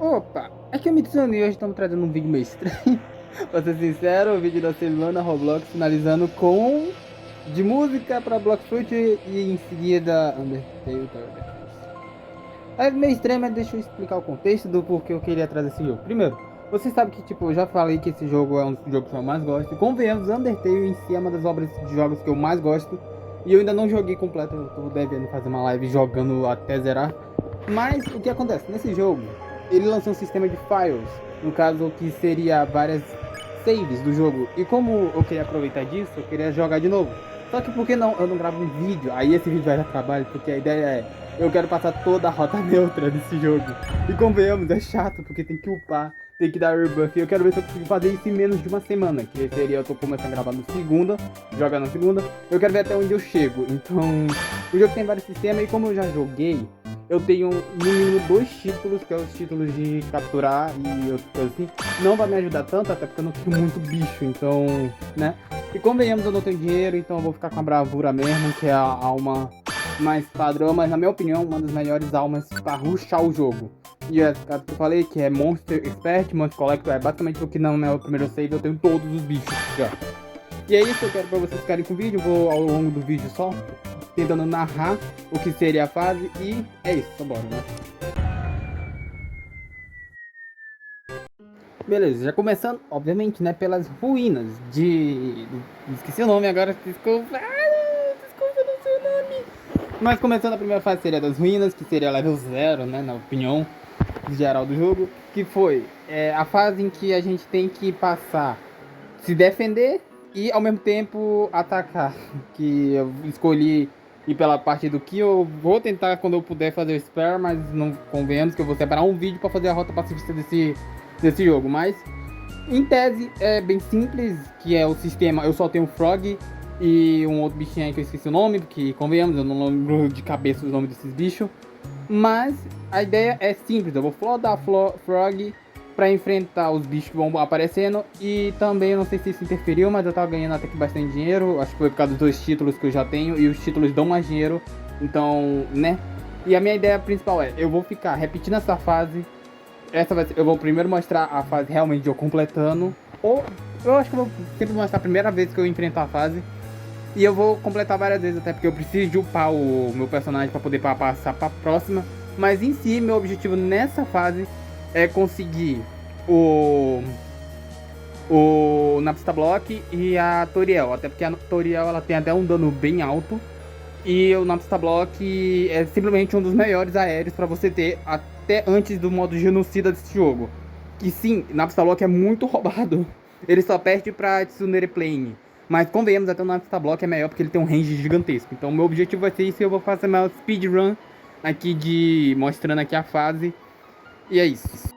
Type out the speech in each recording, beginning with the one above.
Opa, aqui é o Mitsumi e hoje estamos trazendo um vídeo meio estranho. Pra ser sincero, o vídeo da semana Roblox finalizando com de música pra Blockfruit e em seguida Undertale Tower Defense. É meio estranho, mas deixa eu explicar o contexto do porquê eu queria trazer esse jogo. Primeiro, você sabe que tipo, eu já falei que esse jogo é um dos jogos que eu mais gosto. E convenhamos, Undertale em si é uma das obras de jogos que eu mais gosto. E eu ainda não joguei completo, eu tô devendo fazer uma live jogando até zerar. Mas o que acontece? Nesse jogo, ele lançou um sistema de files, no caso que seria várias saves do jogo. E como eu queria aproveitar disso, eu queria jogar de novo. Só que por que não? Eu não gravo um vídeo. Aí esse vídeo vai dar trabalho, porque a ideia é eu quero passar toda a rota neutra desse jogo. E convenhamos, é chato, porque tem que upar, tem que dar rebuff. E eu quero ver se eu consigo fazer isso em menos de uma semana. Que seria, eu tô começando a gravar no segunda, jogar na segunda. Eu quero ver até onde eu chego. Então, o jogo tem vários sistemas e como eu já joguei, eu tenho no mínimo 2 títulos, que é os títulos de capturar e outras coisas assim. Não vai me ajudar tanto, até porque eu não tenho muito bicho, então, né? E convenhamos, eu não tenho dinheiro, então eu vou ficar com a bravura mesmo, que é a alma mais padrão, mas na minha opinião, uma das melhores almas para rushar o jogo. E é caso que eu falei, que é Monster Expert, Monster Collector, é basicamente o que não é o primeiro save, eu tenho todos os bichos já. E é isso, eu quero pra vocês ficarem com o vídeo, eu vou ao longo do vídeo só tentando narrar o que seria a fase e é isso, só bora, né? Beleza, já começando, obviamente, né, pelas ruínas de... Esqueci o nome agora, desculpa. Desculpa, não sei o nome. Mas começando a primeira fase seria das ruínas, que seria level 0, né, na opinião geral do jogo. Que foi a fase em que a gente tem que passar, se defender e ao mesmo tempo atacar. Que eu escolhi ir pela parte do que eu vou tentar quando eu puder fazer o spare, mas não convenhamos que eu vou separar um vídeo para fazer a rota pacifista desse jogo. Mas em tese é bem simples, que é o sistema. Eu só tenho Frog e um outro bichinho aí que eu esqueci o nome, porque convenhamos, eu não lembro de cabeça os nomes desses bichos. Mas a ideia é simples, eu vou flodar Frog pra enfrentar os bichos que vão aparecendo. E também, eu não sei se isso interferiu, mas eu tava ganhando até que bastante dinheiro. Acho que foi por causa dos 2 títulos que eu já tenho, e os títulos dão mais dinheiro. Então, né? E a minha ideia principal é, eu vou ficar repetindo essa fase. Eu vou primeiro mostrar a fase realmente eu completando. Ou eu acho que eu vou sempre mostrar a primeira vez que eu enfrentar a fase. E eu vou completar várias vezes, até porque eu preciso de upar o meu personagem para poder passar para a próxima. Mas em si, meu objetivo nessa fase é conseguir o Napsta Block e a Toriel. Até porque a Toriel ela tem até um dano bem alto. E o Napsta Block é simplesmente um dos melhores aéreos para você ter até antes do modo genocida desse jogo. Que sim, Napsta Block é muito roubado. Ele só perde pra Tsunere Plane. Mas convenhamos, até o Napsta Block é melhor porque ele tem um range gigantesco. Então meu objetivo vai ser isso e eu vou fazer uma speedrun aqui de mostrando aqui a fase. E é isso.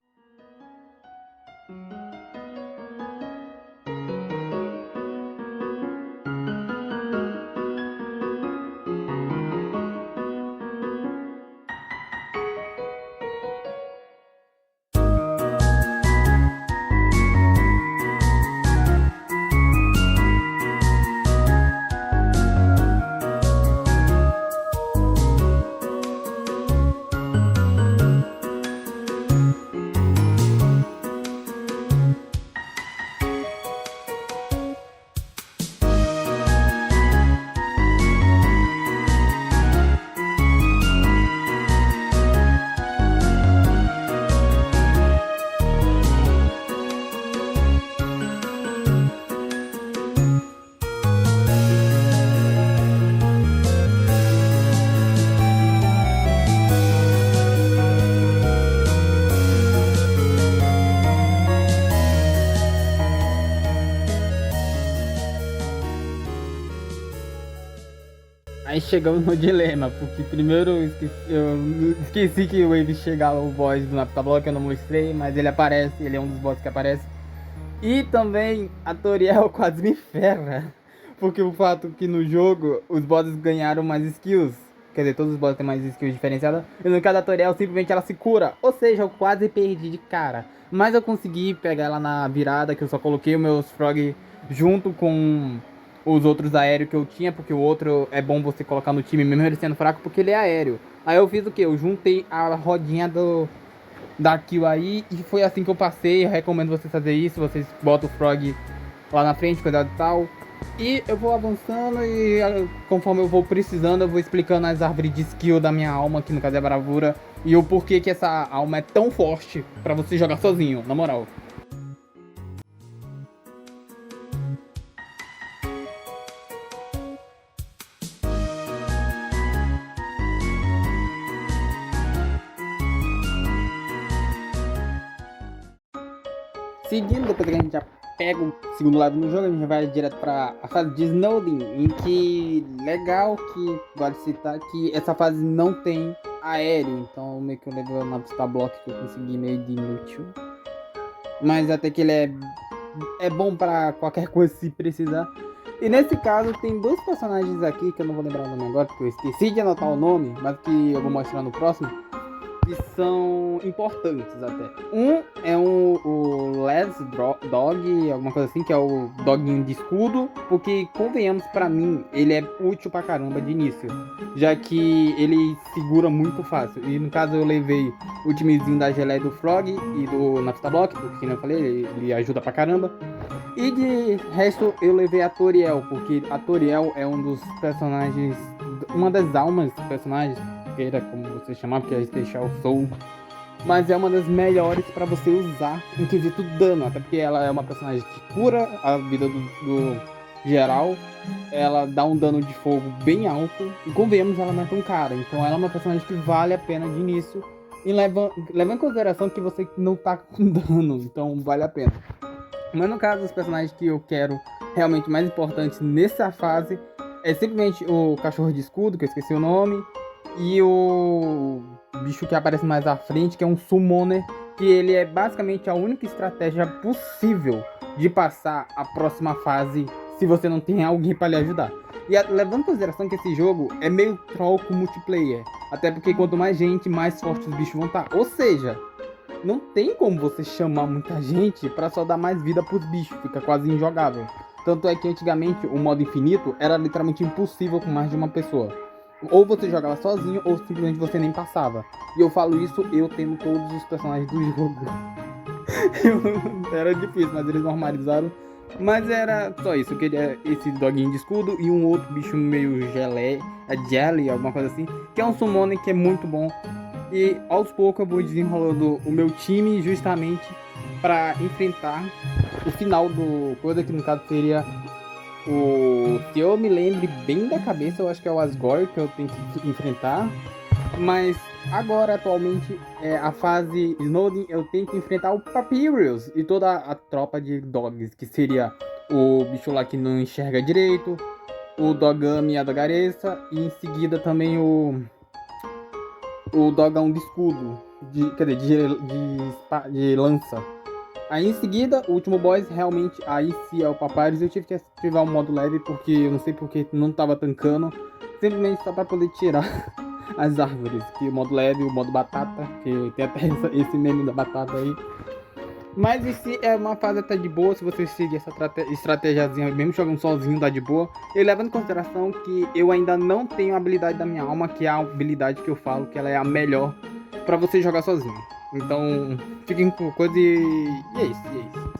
Aí chegamos no dilema, porque primeiro eu esqueci que o Wave chegava o boss do Naptablock, eu não mostrei, mas ele aparece, ele é um dos bosses que aparece. E também a Toriel quase me ferra, porque o fato que no jogo os bosses ganharam mais skills, quer dizer, todos os bosses têm mais skills diferenciadas, e no caso da Toriel simplesmente ela se cura, ou seja, eu quase perdi de cara. Mas eu consegui pegar ela na virada, que eu só coloquei os meus Frog junto com os outros aéreos que eu tinha, porque o outro é bom você colocar no time mesmo ele sendo fraco, porque ele é aéreo. Aí eu fiz o que? Eu juntei a rodinha dar kill aí. E foi assim que eu passei. Eu recomendo vocês fazer isso. Vocês botam o Frog lá na frente, cuidado e tal. E eu vou avançando e conforme eu vou precisando, eu vou explicando as árvores de skill da minha alma, que no caso é a bravura. E o porquê que essa alma é tão forte pra você jogar sozinho, na moral. Seguindo, depois que a gente já pega o segundo level no jogo, a gente já vai direto pra a fase de Snowden, em que, legal que vale citar que essa fase não tem aéreo, então meio que eu levei o Navista Block que eu consegui meio de inútil. Mas até que ele é bom pra qualquer coisa se precisar. E nesse caso tem dois personagens aqui que eu não vou lembrar o nome agora, porque eu esqueci de anotar o nome, mas que eu vou mostrar no próximo que são importantes até. Um é o Les Dog, alguma coisa assim, que é o doguinho de escudo, porque convenhamos, pra mim, ele é útil pra caramba de início, já que ele segura muito fácil. E no caso eu levei o timezinho da Geleia do Frog e do Nafta Block, porque como eu falei, ele ajuda pra caramba. E de resto eu levei a Toriel, porque a Toriel é um dos personagens, uma das almas dos personagens, queira como você chamar, porque é Special Soul, mas é uma das melhores para você usar em quesito dano, até porque ela é uma personagem que cura a vida do geral, ela dá um dano de fogo bem alto, e convenhamos, ela não é tão cara, então ela é uma personagem que vale a pena de início, e leva em consideração que você não tá com dano, então vale a pena. Mas no caso, os personagens que eu quero realmente mais importantes nessa fase é simplesmente o cachorro de escudo, que eu esqueci o nome, e o bicho que aparece mais à frente, que é um summoner, que ele é basicamente a única estratégia possível de passar a próxima fase se você não tem alguém para lhe ajudar. E levando em consideração que esse jogo é meio troll com multiplayer, até porque quanto mais gente, mais fortes os bichos vão estar. Ou seja, não tem como você chamar muita gente pra só dar mais vida pros bichos, fica quase injogável. Tanto é que antigamente o modo infinito era literalmente impossível com mais de uma pessoa. Ou você jogava sozinho, ou simplesmente você nem passava. E eu falo isso eu tendo todos os personagens do jogo. Era difícil, mas eles normalizaram. Mas era só isso, eu queria esse doguinho de escudo e um outro bicho meio gelé, jelly, alguma coisa assim, que é um summoner que é muito bom. E aos poucos eu vou desenrolando o meu time justamente para enfrentar o final do coisa, que no caso seria o... Se eu me lembre bem da cabeça, eu acho que é o Asgore que eu tenho que enfrentar. Mas agora, atualmente, a fase Snowden, eu tenho que enfrentar o Papyrus e toda a tropa de dogs, que seria o bicho lá que não enxerga direito, o Dogami e a Dogaressa, e em seguida também o dogão de escudo, quer dizer, de lança. Aí em seguida, o último boss, realmente, aí se é o Papyrus, eu tive que ativar o modo leve, porque eu não sei porque não tava tancando, simplesmente só pra poder tirar as árvores, que o modo leve, o modo batata, que tem até esse meme da batata aí. Mas em si é uma fase até de boa, se você seguir essa estratégiazinha, mesmo jogando sozinho, dá de boa. E levando em consideração que eu ainda não tenho a habilidade da minha alma, que é a habilidade que eu falo que ela é a melhor pra você jogar sozinho. Então, fiquem com coisa e é isso, e é isso.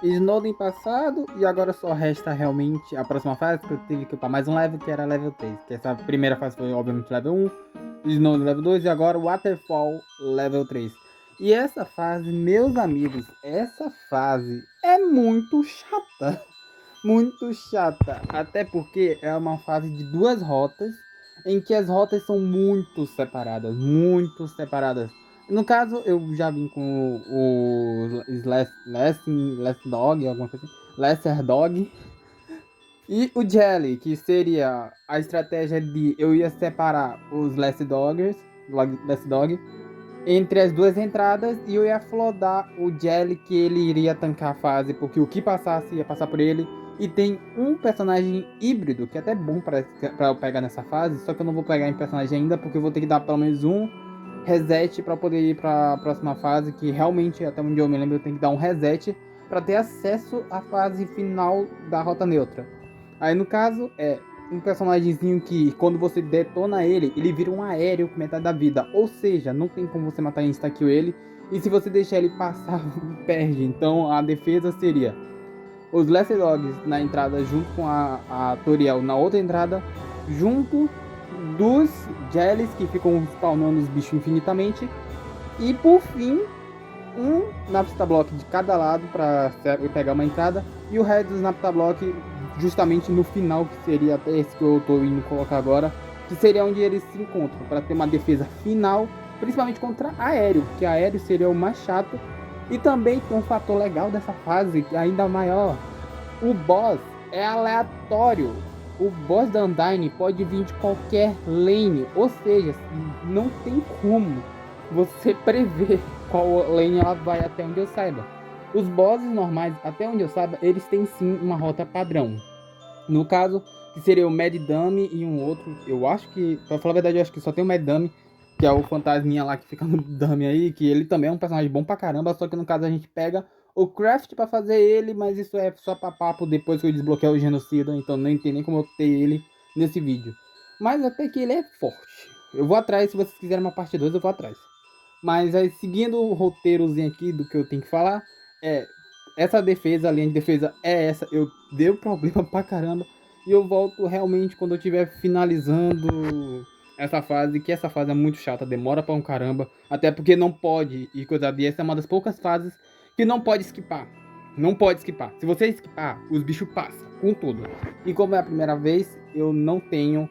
Snowden passado, e agora só resta realmente a próxima fase, que eu tive que upar mais um level, que era level 3. Que essa primeira fase foi obviamente level 1, Snow level 2 e agora Waterfall level 3. E essa fase, meus amigos, essa fase é muito chata. Muito chata. Até porque é uma fase de duas rotas, em que as rotas são muito separadas. Muito separadas. No caso, eu já vim com o Last Dog, alguma coisa assim. Lesser Dog. E o Jelly, que seria a estratégia de eu ia separar os Last Dog, entre as duas entradas e eu ia flodar o Jelly que ele iria tancar a fase, porque o que passasse ia passar por ele. E tem um personagem híbrido, que é até bom pra eu pegar nessa fase, só que eu não vou pegar em personagem ainda, porque eu vou ter que dar pelo menos um reset pra poder ir pra próxima fase, que realmente, até onde eu me lembro, eu tenho que dar um reset pra ter acesso à fase final da Rota Neutra. Aí no caso é um personagemzinho que quando você detona ele, ele vira um aéreo com metade da vida. Ou seja, não tem como você matar insta-kill ele. E se você deixar ele passar, perde. Então a defesa seria os Last Dogs na entrada junto com a Toriel na outra entrada, junto dos Jellies que ficam spawnando os bichos infinitamente. E por fim, um Napstablock de cada lado para pegar uma entrada e o resto dos Napstablock justamente no final, que seria até esse que eu tô indo colocar agora, que seria onde eles se encontram para ter uma defesa final, principalmente contra aéreo, que aéreo seria o mais chato. E também tem um fator legal dessa fase, ainda maior, o boss é aleatório. O boss da Undyne pode vir de qualquer lane, ou seja, não tem como você prever qual lane ela vai até onde eu saiba. Os bosses normais, até onde eu saiba, eles têm sim uma rota padrão. No caso, que seria o Mad Dummy e um outro, eu acho que, pra falar a verdade, eu acho que só tem o Mad Dummy, que é o fantasminha lá que fica no Dummy aí, que ele também é um personagem bom pra caramba, só que no caso a gente pega o Craft pra fazer ele, mas isso é só pra papo depois que eu desbloquear o Genocida, então nem tem nem como eu ter ele nesse vídeo. Mas até que ele é forte. Eu vou atrás, se vocês quiserem uma parte 2 eu vou atrás. Mas aí, seguindo o roteirozinho aqui do que eu tenho que falar, é essa defesa, a linha de defesa é essa. Eu deu problema pra caramba. E eu volto realmente quando eu estiver finalizando essa fase, que essa fase é muito chata, demora pra um caramba. Até porque não pode, e coisa dessa, essa é uma das poucas fases que não pode esquipar. Não pode esquipar. Se você esquipar, os bichos passam com tudo. E como é a primeira vez, eu não tenho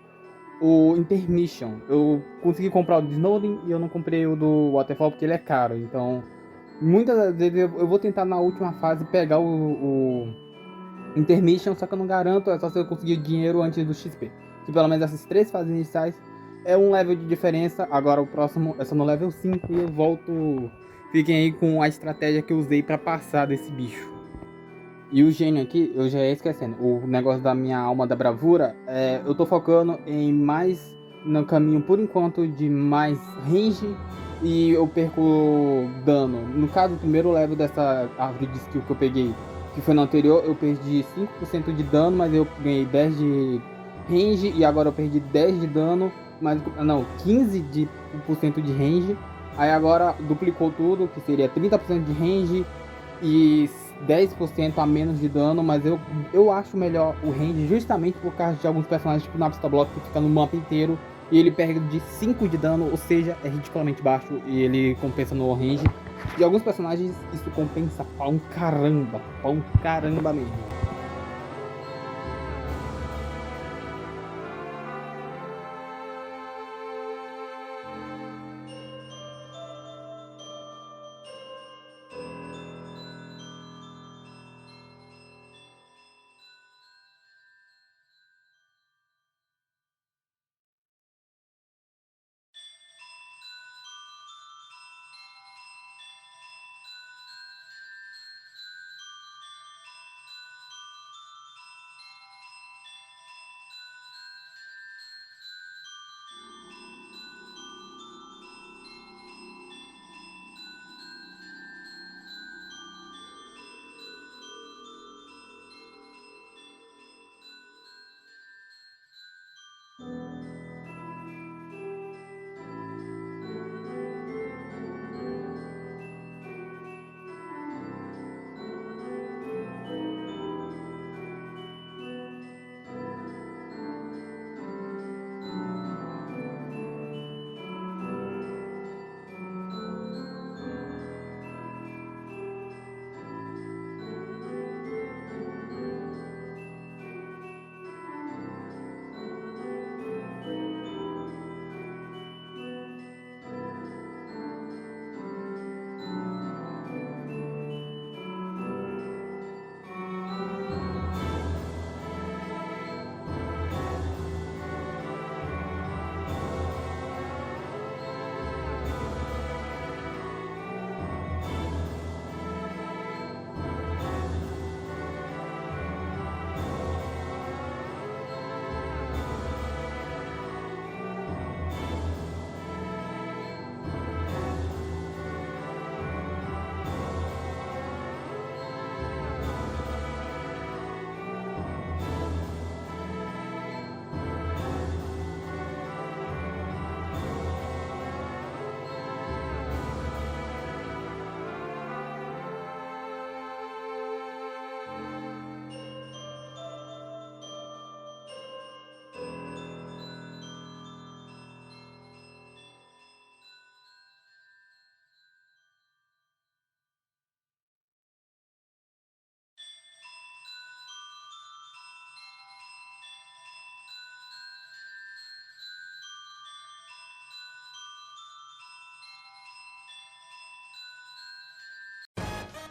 o Intermission. Eu consegui comprar o de Snowden e eu não comprei o do Waterfall porque ele é caro. Então, muitas das vezes eu vou tentar na última fase pegar o Intermission, só que eu não garanto, é só se eu conseguir dinheiro antes do XP. Que pelo menos essas três fases iniciais é um level de diferença. Agora o próximo é só no level 5 e eu volto. Fiquem aí com a estratégia que eu usei para passar desse bicho. E o gênio aqui, eu já ia esquecendo, o negócio da minha alma da bravura, eu tô focando em mais no caminho, por enquanto, de mais range e eu perco dano. No caso, o primeiro level dessa árvore de skill que eu peguei, que foi no anterior, eu perdi 5% de dano, mas eu ganhei 10 de range e agora eu perdi 10 de dano, mas não, 15% de range. Aí agora duplicou tudo, que seria 30% de range e 10% a menos de dano, mas eu acho melhor o range justamente por causa de alguns personagens tipo o Napster Block que fica no mapa inteiro e ele perde 5 de dano, ou seja, é ridiculamente baixo e ele compensa no range. E alguns personagens isso compensa pra um caramba mesmo.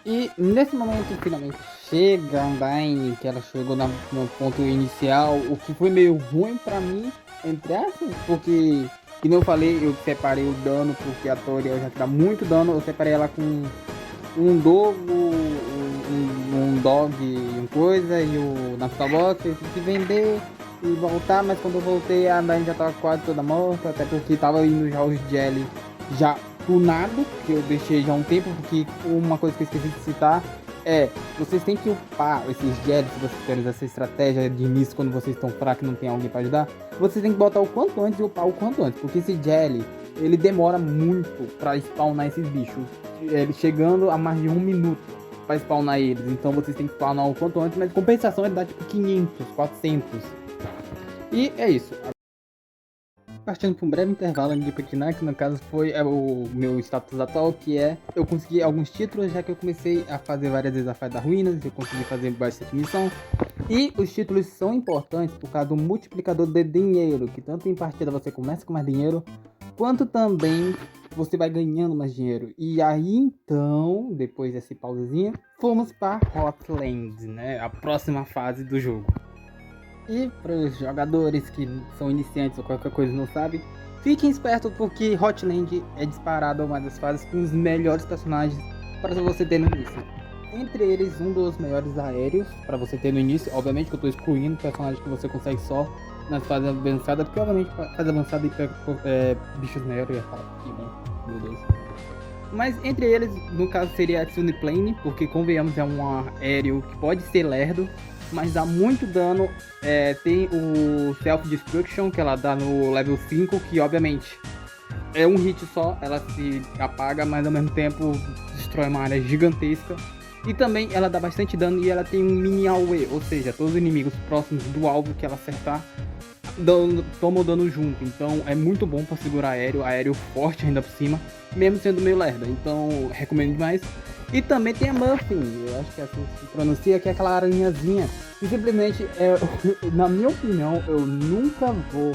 E nesse momento finalmente chega a Undyne, que ela chegou no ponto inicial, o que foi meio ruim pra mim, entre aspas, porque, como eu falei, eu separei o dano, porque a Toriel já dá muito dano, eu separei ela com um Dogo, um Dog e um coisa, e o Napstabot, eu tive que vender e voltar, mas quando eu voltei a Undyne já tava quase toda morta, até porque tava indo já os Jelly já tunado, que eu deixei já há um tempo, porque uma coisa que eu esqueci de citar é, vocês têm que upar esses Jelly, se vocês querem essa estratégia de início, quando vocês estão fracos e não tem alguém para ajudar, vocês têm que botar o quanto antes e upar o quanto antes, porque esse Jelly, ele demora muito para spawnar esses bichos, ele chegando a mais de 1 minuto para spawnar eles, então vocês têm que spawnar o quanto antes, mas em compensação ele dá tipo 500, 400. E é isso. Partindo para um breve intervalo de petinar, que no caso foi o meu status atual, que é eu consegui alguns títulos, já que eu comecei a fazer várias desafios das ruínas, eu consegui fazer bastante missão. E os títulos são importantes por causa do multiplicador de dinheiro, que tanto em partida você começa com mais dinheiro, quanto também você vai ganhando mais dinheiro. E aí então, depois desse pausezinho, fomos para Hotland, né? A próxima fase do jogo. E para os jogadores que são iniciantes ou qualquer coisa não sabem, fiquem espertos porque Hotland é disparado uma das fases com os melhores personagens para você ter no início. Entre eles, um dos melhores aéreos para você ter no início. Obviamente que eu estou excluindo personagens que você consegue só nas fases avançadas, porque obviamente fase avançada e pega bichos maiores, eu ia falar que bom, meu Deus. Mas entre eles, no caso seria a Tsune Plane, porque convenhamos é um aéreo que pode ser lerdo, mas dá muito dano. Tem o Self Destruction, que ela dá no level 5, que obviamente é um hit só, ela se apaga, mas ao mesmo tempo destrói uma área gigantesca. E também ela dá bastante dano e ela tem um mini AoE, ou seja, todos os inimigos próximos do alvo que ela acertar tomam dano junto. Então é muito bom para segurar aéreo forte ainda por cima, mesmo sendo meio lerda. Então recomendo demais. E também tem a Muffin, eu acho que é assim que se pronuncia, que é aquela aranhazinha. E simplesmente, na minha opinião, eu nunca vou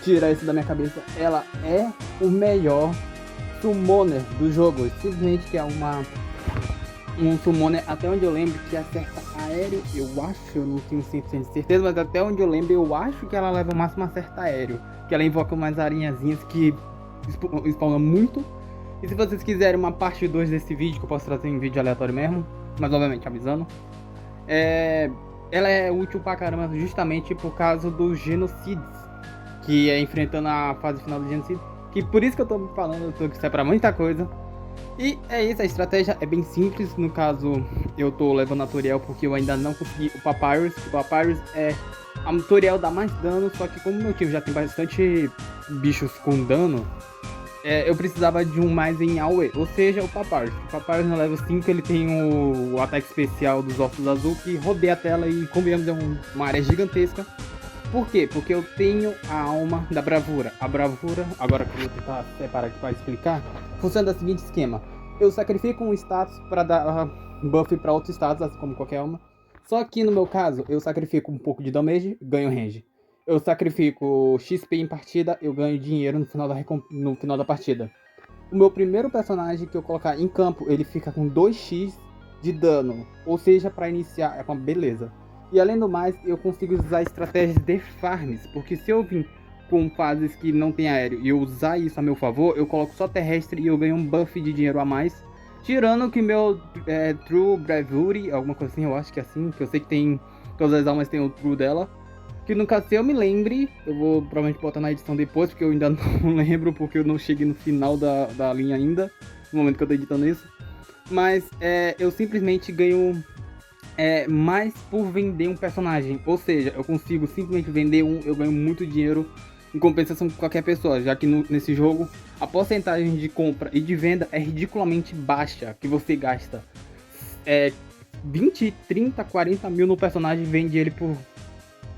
tirar isso da minha cabeça. Ela é o melhor summoner do jogo. Simplesmente que é um summoner, até onde eu lembro, que acerta aéreo. Eu acho, eu não tenho 100% de certeza, mas até onde eu lembro, eu acho que ela leva o máximo acerta aéreo. Que ela invoca umas aranhazinhas que spawnam muito. E se vocês quiserem uma parte 2 desse vídeo, que eu posso trazer em vídeo aleatório mesmo, mas obviamente avisando, ela é útil pra caramba justamente por causa dos genocides, que é enfrentando a fase final do genocídio, que por isso que eu tô falando, eu tô que isso é pra muita coisa. E é isso, a estratégia é bem simples, no caso eu tô levando a Toriel porque eu ainda não consegui o Papyrus. O Papyrus a Toriel dá mais dano, só que como meu time já tem bastante bichos com dano, eu precisava de um mais em AoE, ou seja, o Papyrus. O Papyrus no level 5 ele tem o ataque especial dos ossos azul que rodeia a tela e, convenhamos, é uma área gigantesca. Por quê? Porque eu tenho a alma da bravura. A bravura, agora que eu vou tentar separar aqui para explicar, funciona do seguinte esquema. Eu sacrifico um status para dar buff para outro status, assim como qualquer alma. Só que no meu caso, eu sacrifico um pouco de damage, ganho range. Eu sacrifico XP em partida, eu ganho dinheiro no final da partida. O meu primeiro personagem que eu colocar em campo, ele fica com 2x de dano. Ou seja, para iniciar é uma beleza. E além do mais, eu consigo usar estratégias de farms. Porque se eu vir com fases que não tem aéreo e eu usar isso a meu favor, eu coloco só terrestre e eu ganho um buff de dinheiro a mais. Tirando que meu True Bravery, alguma coisa assim, eu acho que é assim. Que eu sei que tem, todas as almas tem o True dela. Que no caso, se eu me lembre, eu vou provavelmente botar na edição depois, porque eu ainda não lembro, porque eu não cheguei no final da linha ainda, no momento que eu tô editando isso. Mas eu simplesmente ganho mais por vender um personagem. Ou seja, eu consigo simplesmente vender eu ganho muito dinheiro em compensação com qualquer pessoa, já que nesse jogo a porcentagem de compra e de venda é ridiculamente baixa, que você gasta 20, 30, 40 mil no personagem e vende ele por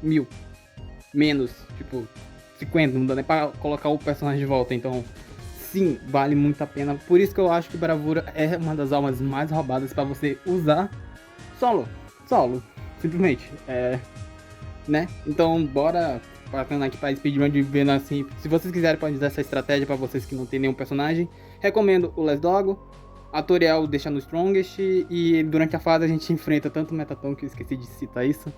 1000, menos, tipo 50, não dá nem pra colocar o personagem de volta. Então sim, vale muito a pena. Por isso que eu acho que Bravura é uma das almas mais roubadas para você usar solo, simplesmente, né? Então bora passando aqui para speedrun de vendo assim. Se vocês quiserem, pode usar essa estratégia para vocês que não tem nenhum personagem. Recomendo o Lesdogo. A Toriel deixa no Strongest e durante a fase a gente enfrenta tanto o Metaton, que eu esqueci de citar isso,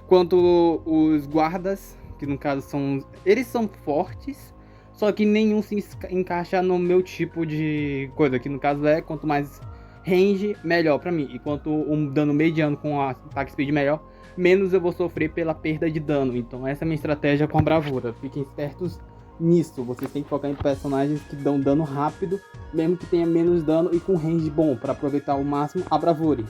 quanto os guardas, que no caso são... Eles são fortes, só que nenhum se encaixa no meu tipo de coisa, que no caso é quanto mais range, melhor pra mim. E quanto um dano mediano com ataque speed melhor, menos eu vou sofrer pela perda de dano. Então essa é a minha estratégia com a bravura. Fiquem espertos nisso. Vocês têm que focar em personagens que dão dano rápido, mesmo que tenha menos dano e com range bom, para aproveitar ao máximo a bravura.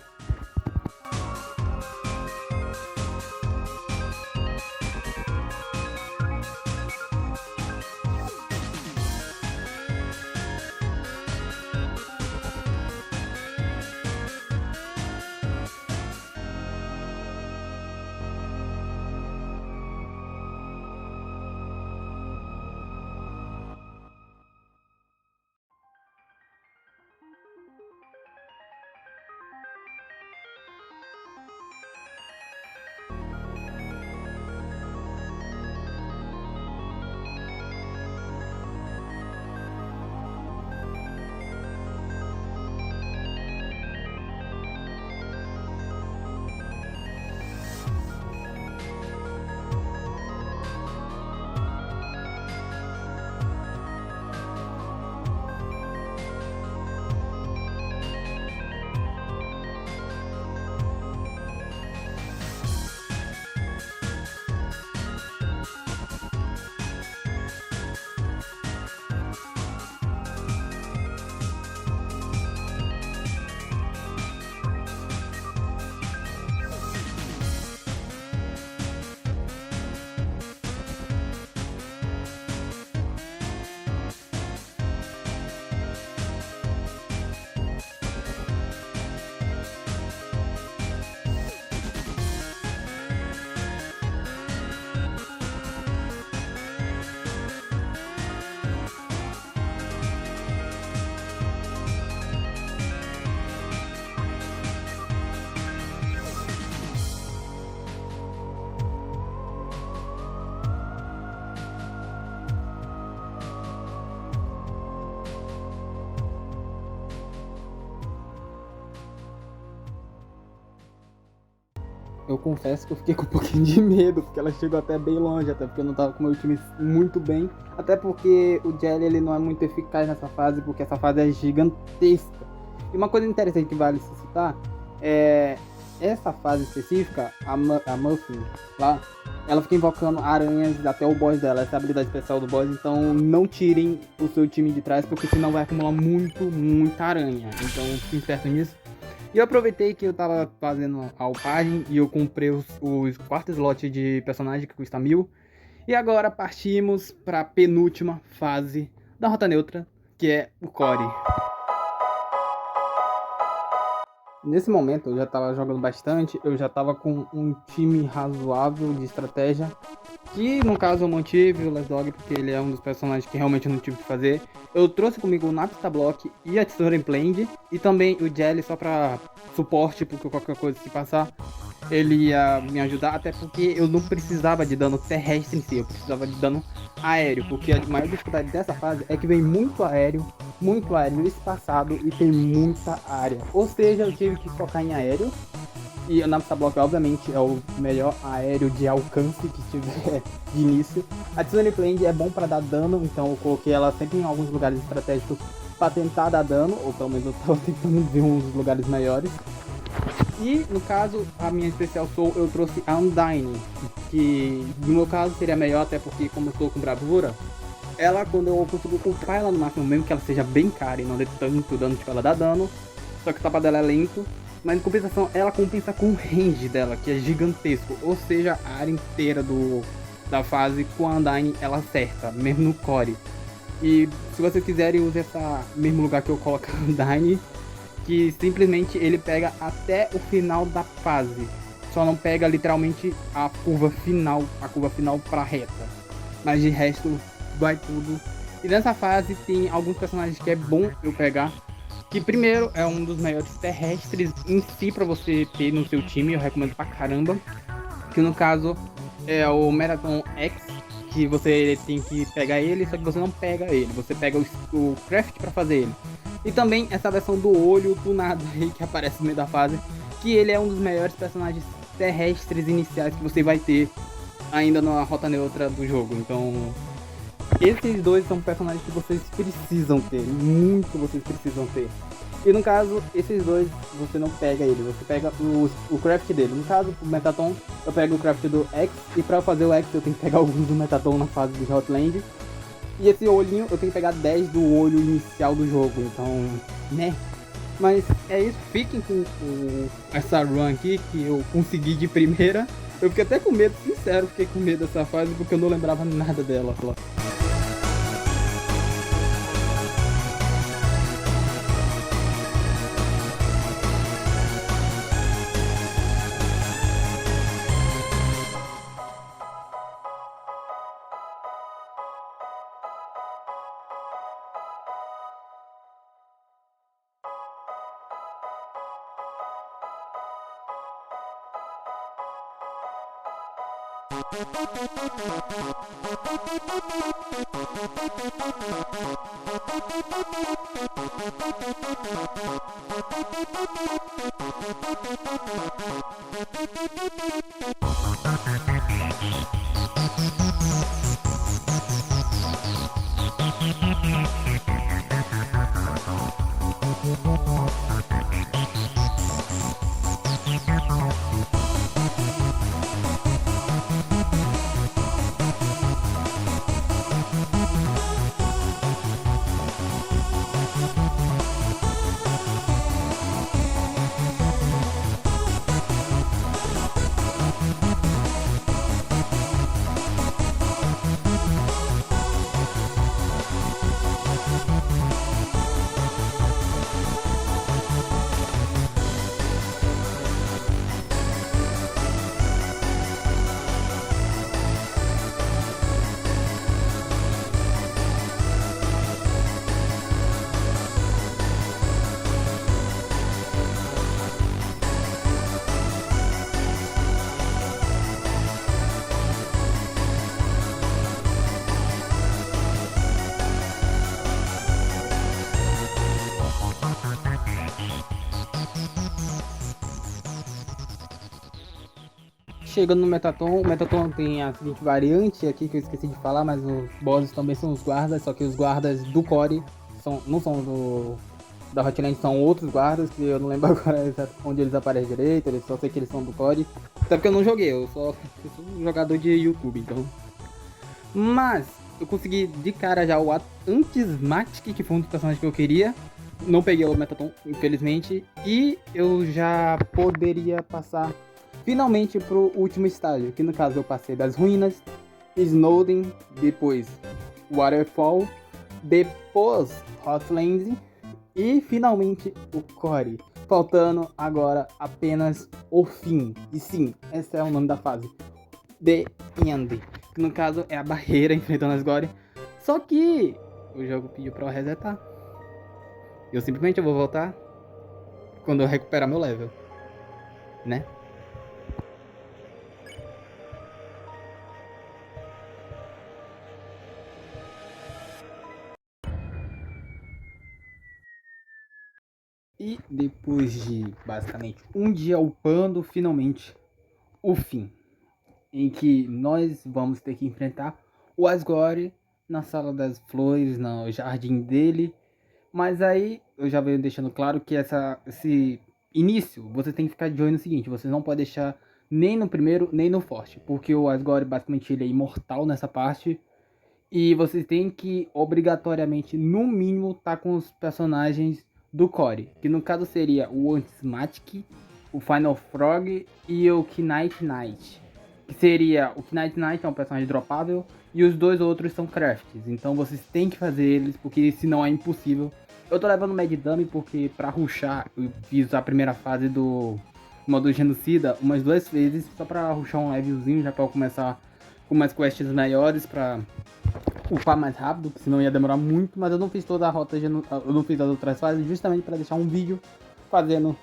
Eu confesso que eu fiquei com um pouquinho de medo, porque ela chegou até bem longe, até porque eu não tava com o meu time muito bem. Até porque o Jelly ele não é muito eficaz nessa fase, porque essa fase é gigantesca. E uma coisa interessante que vale se citar é essa fase específica, a Muffin lá, ela fica invocando aranhas até o boss dela, essa é a habilidade especial do boss, então não tirem o seu time de trás, porque senão vai acumular muita aranha. Então fiquem esperto nisso. E eu aproveitei que eu tava fazendo a upagem e eu comprei os quarto slot de personagem que custa 1000. E agora partimos para a penúltima fase da Rota Neutra, que é o Core. Nesse momento eu já tava jogando bastante, eu já tava com um time razoável de estratégia. Que no caso eu mantive o Lesdog porque ele é um dos personagens que realmente eu não tive que fazer. Eu trouxe comigo o Napstablock e a Tesoura Implande. E também o Jelly só pra suporte, porque qualquer coisa se passar, ele ia me ajudar. Até porque eu não precisava de dano terrestre em si, eu precisava de dano aéreo. Porque a maior dificuldade dessa fase é que vem muito aéreo espaçado e tem muita área. Ou seja, eu tive que focar em aéreo. E o Napstablock, obviamente, é o melhor aéreo de alcance que tiver de início. A Tesoura Implande é bom para dar dano, então eu coloquei ela sempre em alguns lugares estratégicos para tentar dar dano, ou pelo menos eu estava tentando ver uns lugares maiores. E, no caso, a minha especial Soul, eu trouxe a Undyne, que no meu caso seria melhor, até porque como eu estou com bravura, ela, quando eu consigo comprar ela no máximo, mesmo que ela seja bem cara e não dê tanto dano, tipo, ela dá dano, só que o tapa dela é lento. Mas em compensação, ela compensa com o range dela, que é gigantesco. Ou seja, a área inteira da fase com a Undyne, ela acerta, mesmo no core. E se vocês quiserem, use essa mesmo lugar que eu coloco a Undyne, que simplesmente ele pega até o final da fase. Só não pega literalmente a curva final pra reta. Mas de resto, vai tudo. E nessa fase tem alguns personagens que é bom eu pegar. Que primeiro é um dos melhores terrestres em si pra você ter no seu time, eu recomendo pra caramba. Que no caso é o Marathon X, que você tem que pegar ele, só que você não pega ele, você pega o craft pra fazer ele. E também essa versão do olho do nada aí que aparece no meio da fase, que ele é um dos melhores personagens terrestres iniciais que você vai ter ainda na rota neutra do jogo. Então, esses dois são personagens que vocês precisam ter, muito vocês precisam ter. E no caso, esses dois, você não pega ele, você pega o craft dele. No caso, o Metaton, eu pego o craft do X, e pra fazer o X eu tenho que pegar alguns do Metaton na fase de Hotland. E esse olhinho eu tenho que pegar 10 do olho inicial do jogo, então, né? Mas é isso, fiquem com essa run aqui que eu consegui de primeira. Eu fiquei até com medo, sincero, fiquei com medo dessa fase porque eu não lembrava nada dela. Chegando no Metaton, o Metaton tem a seguinte variante aqui que eu esqueci de falar, mas os bosses também são os guardas, só que os guardas do core não são da Hotland, são outros guardas, que eu não lembro agora onde eles aparecem direito, eu só sei que eles são do core, até porque eu não joguei, eu sou um jogador de YouTube, então. Mas, eu consegui de cara já o Antismatic, que foi um dos personagens que eu queria, não peguei o Metaton, infelizmente, e eu já poderia passar finalmente pro último estágio, que no caso eu passei das ruínas, Snowden, depois Waterfall, depois Hotlands e finalmente o Core. Faltando agora apenas o fim. E sim, esse é o nome da fase. The End. Que no caso é a barreira enfrentando as Gore. Só que o jogo pediu pra eu resetar. Eu simplesmente vou voltar quando eu recuperar meu level, né? E depois de basicamente um dia upando, finalmente o fim, em que nós vamos ter que enfrentar o Asgore na Sala das Flores, no jardim dele. Mas aí eu já venho deixando claro que esse início você tem que ficar de olho no seguinte: você não pode deixar nem no primeiro nem no forte, porque o Asgore basicamente ele é imortal nessa parte. E você tem que obrigatoriamente, no mínimo, estar com os personagens do core, que no caso seria o Antismatic, o Final Frog e o Knight Knight. Que seria o Knight Knight é um personagem dropável e os dois outros são crafts. Então vocês têm que fazer eles, porque senão é impossível. Eu tô levando Mad Dummy porque pra rushar eu fiz a primeira fase do modo genocida umas 2 vezes, só pra rushar um levelzinho, já pra começar com umas quests maiores pra upar mais rápido, que senão ia demorar muito, mas eu não fiz toda a rota, eu não fiz as outras fases justamente para deixar um vídeo fazendo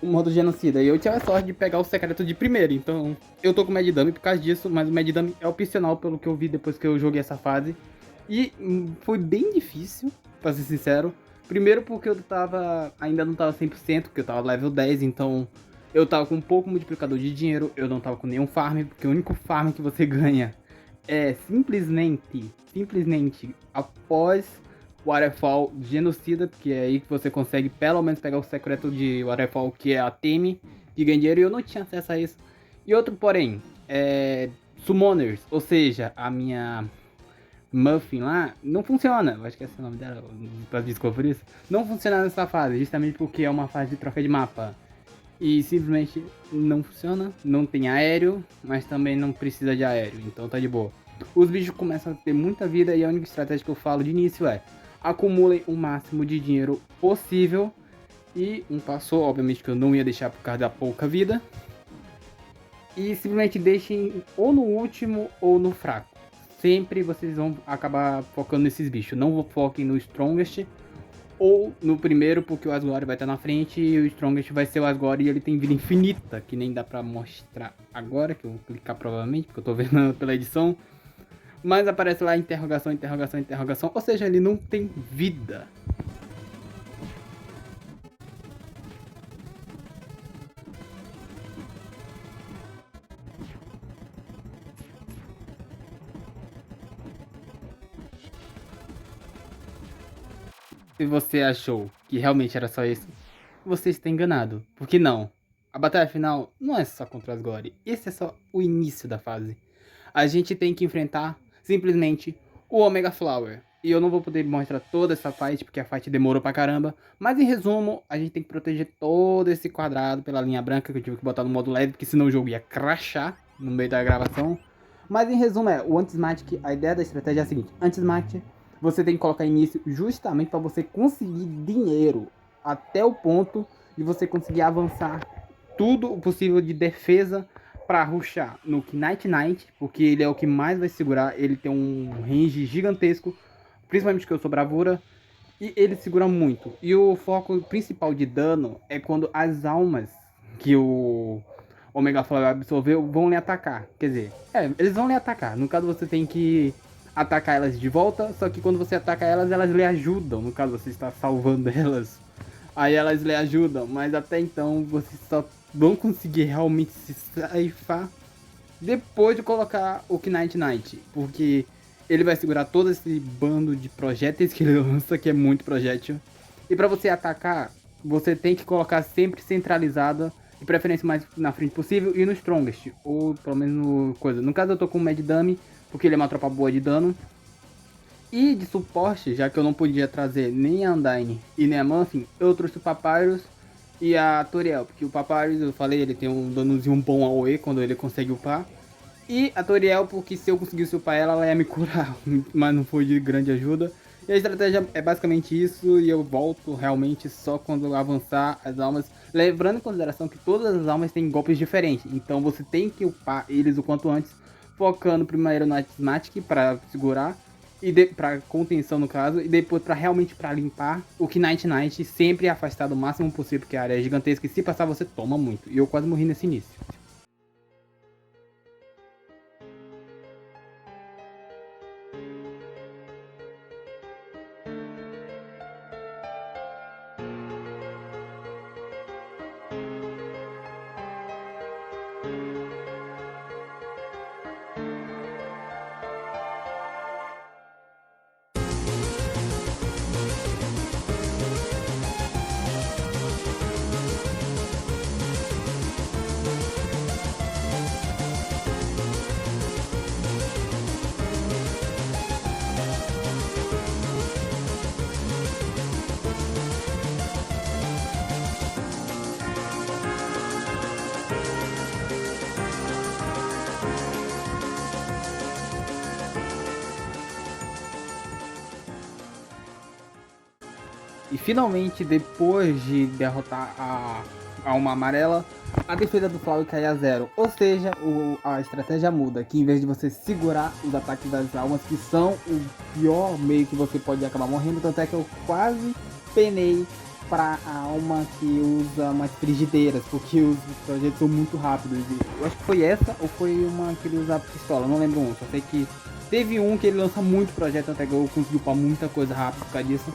o modo genocida. E eu tive a sorte de pegar o secreto de primeiro, então eu tô com o Mad Dummy por causa disso, mas o Mad Dummy é opcional pelo que eu vi depois que eu joguei essa fase. E foi bem difícil, pra ser sincero, Primeiro porque eu ainda não tava 100%, porque eu tava level 10, então eu tava com um pouco multiplicador de dinheiro, eu não tava com nenhum farm, porque o único farm que você ganha é simplesmente após o Waterfall Genocida, que é aí que você consegue pelo menos pegar o secreto de Waterfall, que é a Teme, de ganhar dinheiro, e eu não tinha acesso a isso. E outro porém, Summoners, ou seja, a minha Muffin lá, não funciona. Eu acho que esse é o nome dela, peço desculpa por isso. Não funciona nessa fase, justamente porque é uma fase de troca de mapa. E simplesmente não funciona, não tem aéreo, mas também não precisa de aéreo, então tá de boa. Os bichos começam a ter muita vida e a única estratégia que eu falo de início é: acumulem o máximo de dinheiro possível. E um passou, obviamente que eu não ia deixar por causa da pouca vida. E simplesmente deixem ou no último ou no fraco. Sempre vocês vão acabar focando nesses bichos. Não foquem no Strongest ou no primeiro, porque o Asgore vai estar na frente e o Strongest vai ser o Asgore e ele tem vida infinita, que nem dá pra mostrar agora, que eu vou clicar provavelmente, porque eu tô vendo pela edição. Mas aparece lá interrogação, interrogação, interrogação, ou seja, ele não tem vida. Se você achou que realmente era só isso, você está enganado. Porque não. A batalha final não é só contra o Asgore. Esse é só o início da fase. A gente tem que enfrentar simplesmente o Omega Flower. E eu não vou poder mostrar toda essa fight, porque a fight demorou pra caramba. Mas em resumo, a gente tem que proteger todo esse quadrado pela linha branca, que eu tive que botar no modo leve, porque senão o jogo ia crashar no meio da gravação. Mas em resumo o Antismatic, a ideia da estratégia é a seguinte: Antismatic, você tem que colocar início justamente para você conseguir dinheiro até o ponto de você conseguir avançar tudo o possível de defesa para rushar no Knight Knight, porque ele é o que mais vai segurar, ele tem um range gigantesco, principalmente porque eu sou bravura, e ele segura muito. E o foco principal de dano é quando as almas que o Omega Flower absorveu vão lhe atacar. Quer dizer, eles vão lhe atacar. No caso, você tem que atacar elas de volta, só que quando você ataca elas, elas lhe ajudam. No caso, você está salvando elas. Aí elas lhe ajudam, mas até então vocês só vão conseguir realmente se saifar depois de colocar o Knight Knight, porque ele vai segurar todo esse bando de projéteis que ele lança, que é muito projétil. E para você atacar, você tem que colocar sempre centralizada, de preferência mais na frente possível, e no Strongest, ou pelo menos no coisa. No caso eu tô com o Mad Dummy, porque ele é uma tropa boa de dano. E de suporte, já que eu não podia trazer nem a Undyne e nem a Muffin, eu trouxe o Papyrus e a Toriel, porque o Papyrus, eu falei, ele tem um danozinho bom ao E quando ele consegue upar. E a Toriel, porque se eu conseguisse upar ela, ela ia me curar, mas não foi de grande ajuda. E a estratégia é basicamente isso, e eu volto realmente só quando eu avançar as almas, levando em consideração que todas as almas têm golpes diferentes, então você tem que upar eles o quanto antes, focando primeiro no Atmatic para segurar, e para contenção no caso, e depois para realmente para limpar o Knight Knight, sempre afastado o máximo possível, porque a área é gigantesca e se passar você toma muito, e eu quase morri nesse início. E finalmente, depois de derrotar a alma amarela, a defesa do Flower cai a 0. Ou seja, a estratégia muda, que em vez de você segurar os ataques das almas, que são o pior meio que você pode acabar morrendo, tanto é que eu quase penei para a alma que usa mais frigideiras, porque os projetos são muito rápidos. Eu acho que foi essa ou foi uma que ele usa pistola, não lembro um, só sei que Teve um que ele lança muito projeto, até que eu consegui upar muita coisa rápido por causa disso.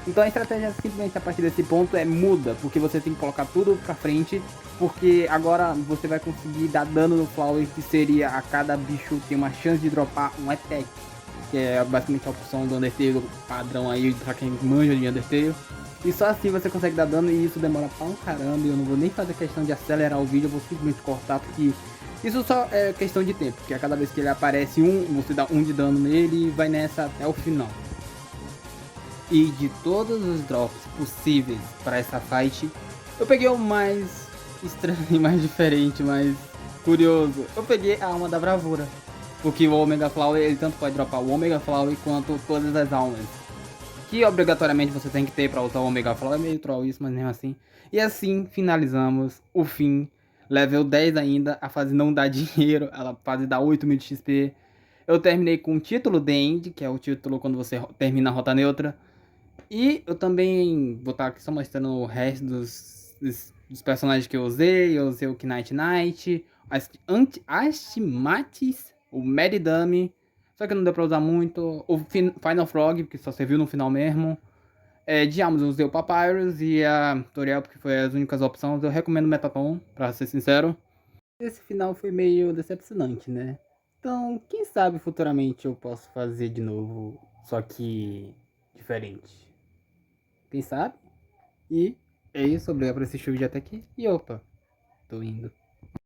Então a estratégia simplesmente a partir desse ponto é muda, porque você tem que colocar tudo pra frente, porque agora você vai conseguir dar dano no Flower, que seria a cada bicho ter uma chance de dropar um attack, que é basicamente a opção do Undertale padrão aí, pra quem manja de Undertale. E só assim você consegue dar dano, e isso demora pra um caramba, e eu não vou nem fazer questão de acelerar o vídeo, eu vou simplesmente cortar, porque isso só é questão de tempo, porque a cada vez que ele aparece você dá um de dano nele e vai nessa até o final. E de todos os drops possíveis para essa fight, eu peguei o mais estranho, mais diferente, mais curioso. Eu peguei a alma da bravura, porque o Omega Flower ele tanto pode dropar o Omega Flower quanto todas as almas, que obrigatoriamente você tem que ter para usar o Omega Flower. É meio troll isso, mas mesmo assim. E assim finalizamos o fim. Level 10 ainda, a fase não dá dinheiro, a fase dá 8.000 de XP. Eu terminei com o título The End, que é o título quando você termina a rota neutra. E eu também vou estar aqui só mostrando o resto dos personagens que eu usei. Eu usei o Knight Knight, Ashmatis, o Mad Dummy, só que não deu pra usar muito. O Final Frog, que só serviu no final mesmo. De Almas eu usei o Papyrus e a Toriel, porque foi as únicas opções. Eu recomendo o Metaton, pra ser sincero. Esse final foi meio decepcionante, né? Então, quem sabe futuramente eu posso fazer de novo, só que diferente. Quem sabe? E é isso, obrigado por assistir o vídeo até aqui. E opa, tô indo.